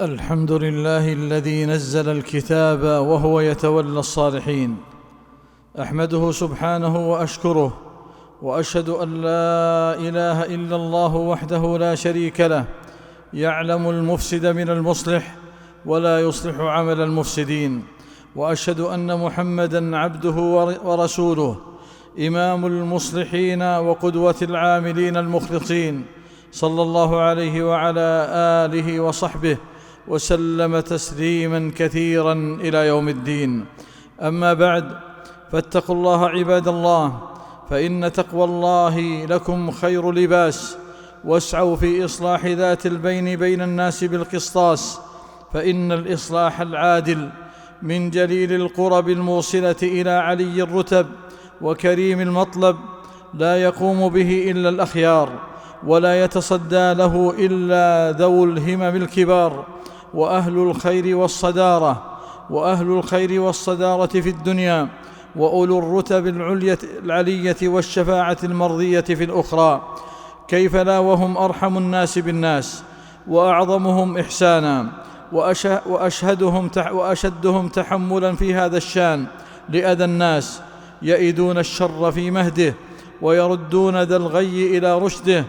الحمد لله الذي نزل الكتاب وهو يتولى الصالحين. أحمده سبحانه وأشكره، وأشهد أن لا إله إلا الله وحده لا شريك له، يعلم المفسد من المصلح ولا يصلح عمل المفسدين. وأشهد أن محمدًا عبده ورسوله، إمام المصلحين وقدوة العاملين المخلصين، صلى الله عليه وعلى آله وصحبه وسلم تسليماً كثيراً إلى يوم الدين. أما بعد، فاتقوا الله عباد الله، فإن تقوى الله لكم خير لباس، واسعوا في إصلاح ذات البين بين الناس بالقسطاس، فإن الإصلاح العادل من جليل القرب الموصلة إلى علي الرتب وكريم المطلب، لا يقوم به إلا الأخيار، ولا يتصدى له إلا ذو الهمم الكبار، وأهل الخير والصدارة في الدنيا، وأولو الرتب العلية والشفاعة المرضية في الأخرى. كيف لا وهم أرحم الناس بالناس، وأعظمهم إحسانا، وأشدهم تحملا في هذا الشان لأذى الناس، يئدون الشر في مهده، ويردون ذا الغي إلى رشده،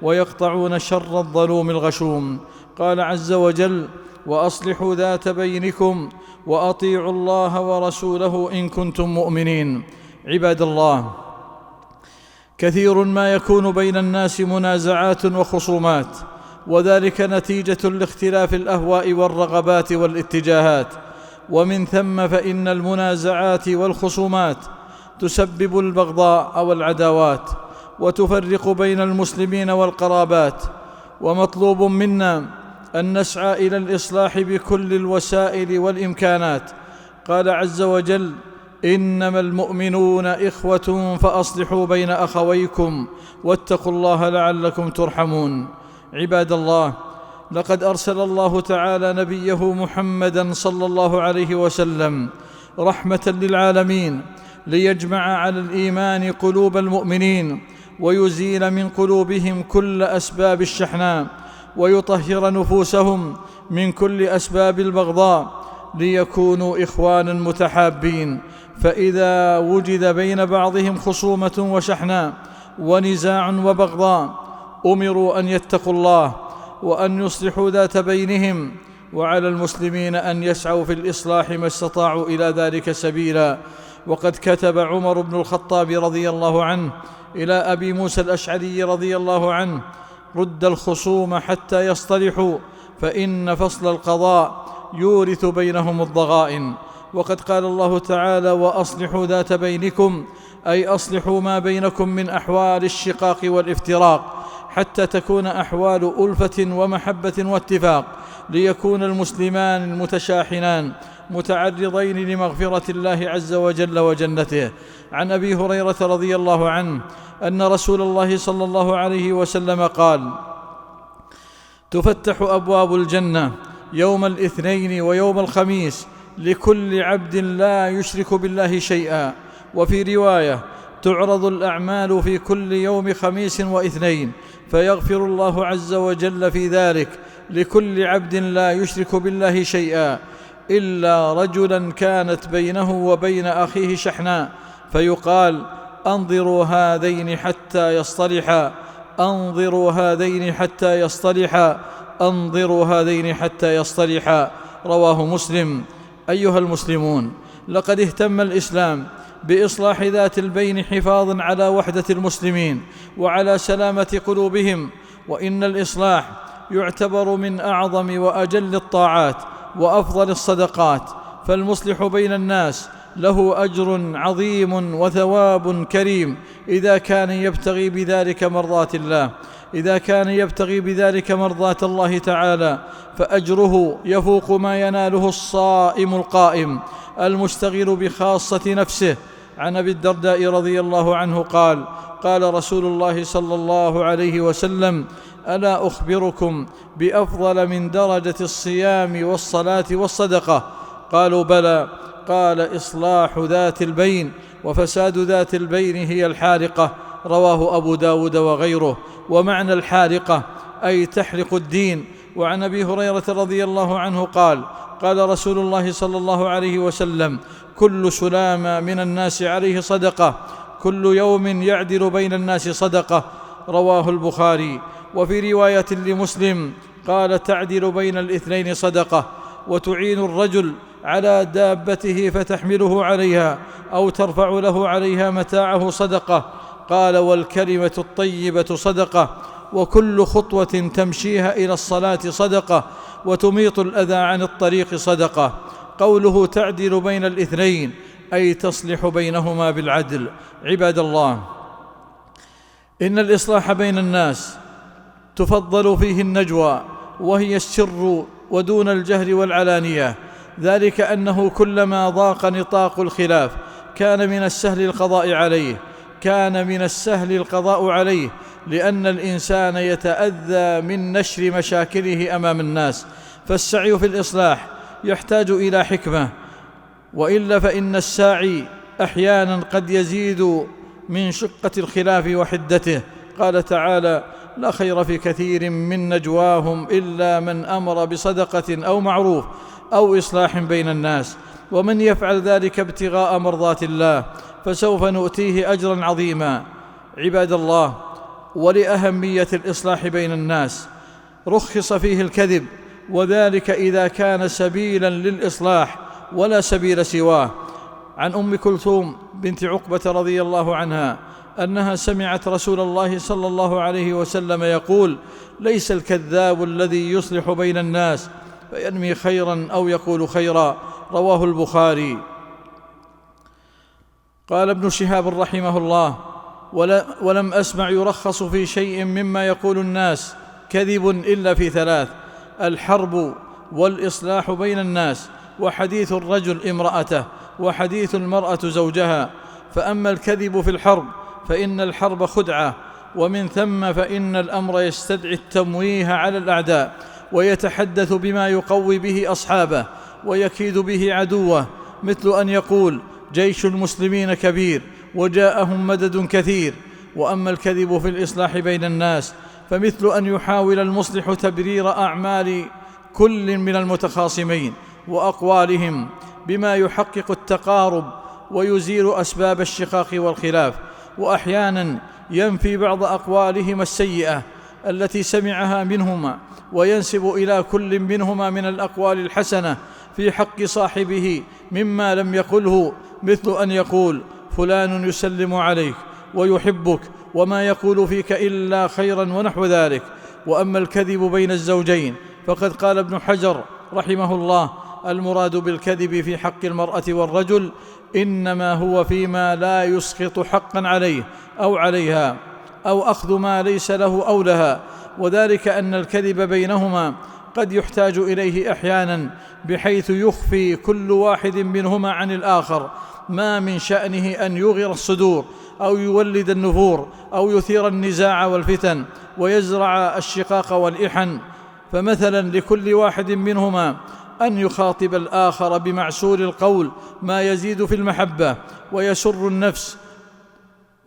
ويقطعون شر الظلوم الغشوم. قال عز وجل: وأصلحوا ذات بينكم وأطيعوا الله ورسوله إن كنتم مؤمنين. عباد الله، كثير ما يكون بين الناس منازعات وخصومات، وذلك نتيجة لاختلاف الأهواء والرغبات والاتجاهات، ومن ثم فإن المنازعات والخصومات تسبب البغضاء والعداوات، وتفرق بين المسلمين والقرابات. ومطلوب منا أن نسعى إلى الإصلاح بكل الوسائل والإمكانات. قال عز وجل: إنما المؤمنون إخوة فأصلحوا بين أخويكم واتقوا الله لعلكم ترحمون. عباد الله، لقد أرسل الله تعالى نبيه محمدًا صلى الله عليه وسلم رحمة للعالمين، ليجمع على الإيمان قلوب المؤمنين، ويزيل من قلوبهم كل أسباب الشحناء، ويطهر نفوسهم من كل أسباب البغضاء، ليكونوا إخواناً متحابين. فإذا وجد بين بعضهم خصومة وشحناء ونزاع وبغضاء، أمروا أن يتقوا الله وأن يصلحوا ذات بينهم، وعلى المسلمين أن يسعوا في الإصلاح ما استطاعوا إلى ذلك سبيلا. وقد كتب عمر بن الخطاب رضي الله عنه إلى أبي موسى الأشعري رضي الله عنه: رد الخصوم حتى يصطلحوا، فإن فصل القضاء يورث بينهم الضغائن. وقد قال الله تعالى: وأصلحوا ذات بينكم، أي أصلحوا ما بينكم من أحوال الشقاق والافتراق، حتى تكون أحوال ألفة ومحبة واتفاق، ليكون المسلمان المتشاحنان متعرضين لمغفرة الله عز وجل وجنته. عن أبي هريرة رضي الله عنه أن رسول الله صلى الله عليه وسلم قال: تفتح أبواب الجنة يوم الاثنين ويوم الخميس لكل عبد لا يشرك بالله شيئا. وفي رواية: تعرض الأعمال في كل يوم خميس واثنين، فيغفر الله عز وجل في ذلك لكل عبد لا يشرك بالله شيئا، إلا رجلاً كانت بينه وبين أخيه شحناء، فيقال: أنظروا هذين حتى يصطلحا، أنظروا هذين حتى يصطلحا، أنظروا هذين حتى يصطلحا. رواه مسلم. أيها المسلمون، لقد اهتم الإسلام بإصلاح ذات البين حفاظاً على وحدة المسلمين وعلى سلامة قلوبهم. وإن الإصلاح يعتبر من أعظم وأجل الطاعات وأفضل الصدقات، فالمصلح بين الناس له أجر عظيم وثواب كريم إذا كان يبتغي بذلك مرضاة الله تعالى، فأجره يفوق ما يناله الصائم القائم المشتغل بخاصة نفسه. عن أبي الدرداء رضي الله عنه قال: قال رسول الله صلى الله عليه وسلم: ألا أخبركم بأفضل من درجة الصيام والصلاة والصدقة؟ قالوا: بلى. قال: إصلاح ذات البين، وفساد ذات البين هي الحارقة. رواه أبو داود وغيره. ومعنى الحارقة أي تحرق الدين وعن أبي هريرة رضي الله عنه قال: قال رسول الله صلى الله عليه وسلم: كل سلام من الناس عليه صدقة، كل يوم يعدل بين الناس صدقة. رواه البخاري. وفي رواية لمسلم قال: تعدل بين الاثنين صدقة، وتعين الرجل على دابته فتحمله عليها أو ترفع له عليها متاعه صدقة. قال: والكلمة الطيبة صدقة، وكل خطوة تمشيها إلى الصلاة صدقة، وتميط الأذى عن الطريق صدقة. قوله تعدل بين الاثنين أي تصلح بينهما بالعدل. عباد الله، إن الإصلاح بين الناس تفضل فيه النجوى، وهي السر ودون الجهر والعلانية، ذلك أنه كلما ضاق نطاق الخلاف كان من السهل القضاء عليه، لأن الإنسان يتأذى من نشر مشاكله أمام الناس، فالسعي في الإصلاح يحتاج إلى حكمة، وإلا فإن الساعي أحيانا قد يزيد من شقة الخلاف وحدته. قال تعالى: لا خير في كثير من نجواهم إلا من أمر بصدقة أو معروف أو إصلاح بين الناس، ومن يفعل ذلك ابتغاء مرضات الله فسوف نؤتيه أجرا عظيما. عباد الله، ولأهمية الإصلاح بين الناس رخص فيه الكذب، وذلك إذا كان سبيلا للإصلاح ولا سبيل سواه. عن أم كلثوم بنت عقبة رضي الله عنها أنها سمعت رسول الله صلى الله عليه وسلم يقول: ليس الكذاب الذي يصلح بين الناس فينمي خيرا أو يقول خيرا. رواه البخاري. قال ابن شهاب رحمه الله: ولم أسمع يرخص في شيء مما يقول الناس كذب إلا في ثلاث: الحرب، والإصلاح بين الناس، وحديث الرجل امرأته، وحديث المرأة زوجها. فأما الكذب في الحرب فإن الحرب خدعة، ومن ثم فإن الأمر يستدعي التمويه على الأعداء، ويتحدث بما يقوي به أصحابه ويكيد به عدوه، مثل أن يقول: جيش المسلمين كبير وجاءهم مدد كثير. وأما الكذب في الإصلاح بين الناس فمثل أن يحاول المصلح تبرير أعمال كل من المتخاصمين وأقوالهم بما يحقق التقارب ويزيل أسباب الشقاق والخلاف، وأحيانا ينفي بعض أقوالهما السيئة التي سمعها منهما، وينسب إلى كل منهما من الأقوال الحسنة في حق صاحبه مما لم يقله، مثل أن يقول: فلان يسلم عليك ويحبك وما يقول فيك إلا خيرا، ونحو ذلك. وأما الكذب بين الزوجين فقد قال ابن حجر رحمه الله: المراد بالكذب في حق المرأة والرجل إنما هو فيما لا يسقط حقا عليه أو عليها، أو أخذ ما ليس له أو لها، وذلك أن الكذب بينهما قد يحتاج إليه أحيانا، بحيث يخفي كل واحد منهما عن الآخر ما من شأنه أن يغر الصدور أو يولد النفور أو يثير النزاع والفتن ويزرع الشقاق والإحن. فمثلا لكل واحد منهما أن يخاطب الآخر بمعسول القول ما يزيد في المحبة ويسر النفس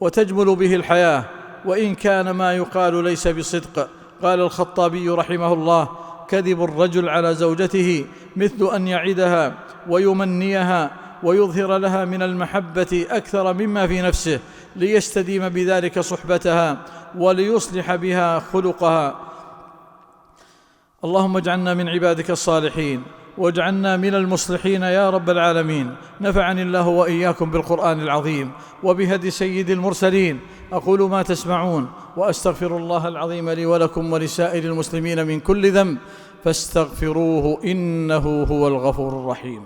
وتجمل به الحياة، وإن كان ما يقال ليس بصدق. قال الخطابي رحمه الله: كذب الرجل على زوجته مثل أن يعدها ويمنيها ويظهر لها من المحبة أكثر مما في نفسه، ليستديم بذلك صحبتها وليصلح بها خلقها. اللهم اجعلنا من عبادك الصالحين، واجعلنا من المصلحين يا رب العالمين. نفعني الله وإياكم بالقرآن العظيم وبهدي سيد المرسلين. أقول ما تسمعون، وأستغفر الله العظيم لي ولكم ولسائر المسلمين من كل ذنب، فاستغفروه إنه هو الغفور الرحيم.